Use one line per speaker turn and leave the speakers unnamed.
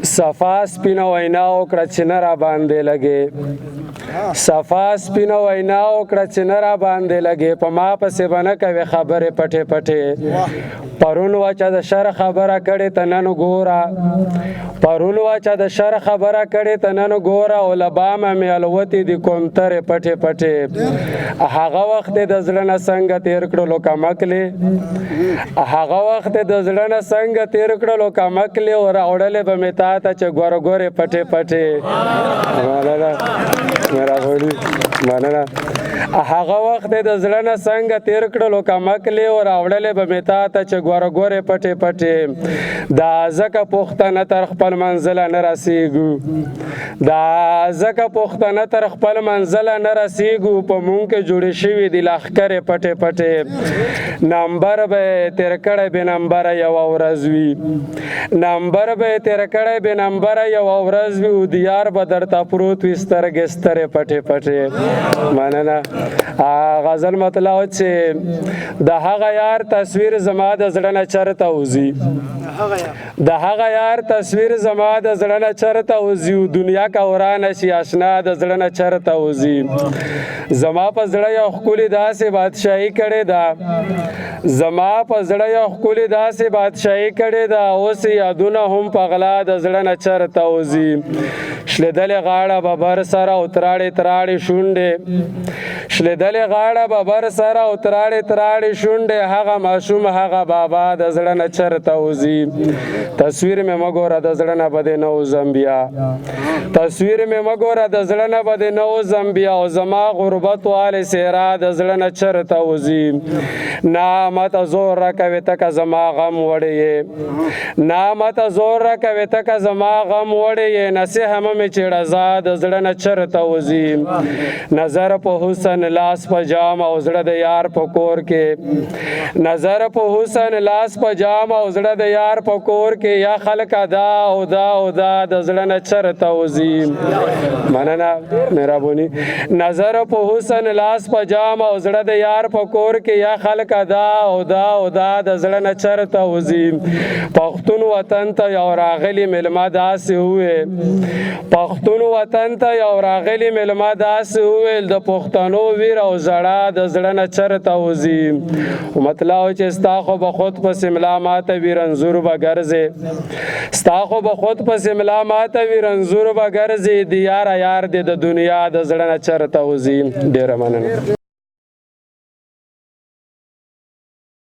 صفا سپینه وینا وکړه چې نه را باندې لګې صفا سپینه وینا وکړه چې نه را باندې لګې په ما پسې به نه کوې خبرې پټې پټې پرون وچه د شر خبره کړې ته نن ګوره پرون وچه د شر خبره کړې ته نن ګوره او له بامه مې الوتې دي کومترې پټې پټې هغه وخت د زړه نه څنګه تېر کړلو کمکلې هغه وخت د زړه نه څنګه تېر کړلو کمکلې او راوړلې به مې تا ته چې ګوره ګورې پټې پټې مننه هغه وخت د زړه نه څنګه تېر کړلو کمکلې او راوړلې به مې تا ته چې ګوره ګورې پټې پټې دا ځکه پوښتنه تر خپل منزله نه رسېږو دا ځکه پوښتنه تر خپل منزله نه رسېږو په مونږ کې جوړې شوي دي لښکرې پټې پټې نمبر به یې تېر کړی بې نمبره یوه ورځ وي نمبر به یې تېر کړی بې نمبره یوه ورځ وي او دیار به درته پروت وي سترګې سترې پټې پټې مننه غزل مطلع چې د هغه یار تصویر زما د زړه نه چرته وځي د هغه یار تصویر زما د زړه نه چرته وځي او دنیا که ورانه شي اشنا د زړه نه چرته وځي زما په زړه یو ښکلې داسې بادشاهي کړې ده زما په زړه یو ښکلې داسې بادشاهي کړې ده اوس یادونه هم په غلا د زړه نه چرته وځي شلېدلې غاړه به بر سره او تراړې تراړې شونډې شلېدلې غاړه به بر سره او تراړې تراړې شونډې هغه ماشوم هغه بابا د زړه نه چرته وځي تصویر مې مه ګوره د زړه نه به دې نه وځم بیا تصویر مې مه ګوره د زړه نه به دې نه وځم بیا او زما غربت والې څېره د زړه نه چرته وځي نه ماته زور راکوې ته که زما غم وړې یې نه ماته زور راکوې ته که زما غم وړې یې نصیحه مه مې چېړه زه د زړه نه چرته وځي نظر په حسن لاس په جام او زړه د یار په کور کې نظر په حسن لاس په جام او زړه د یار په کور کې یا خلک دا او دا او دا د زړه نه چرته وځي مننه مهرباني نظر په حسن لاس په جام او زړه د یار په کور کې یا خلک دا او دا او دا د زړه نه چرته وځي پښتون وطن ته یو راغلی مېلمه داسې وویل پښتون وطن ته یو راغلی مېلمه داسې وویل د پښتنو ویر او زړه د زړه نه چرته وځي مطلع چې ستا خو به خود پسې ملا ماته وي رنځور به ګرځې ستا خو به خود پسې ملا ماته وي رنځور به ګرځې د یاره یار دې د دنیا د زړه نه چرته وځي ډېره مننه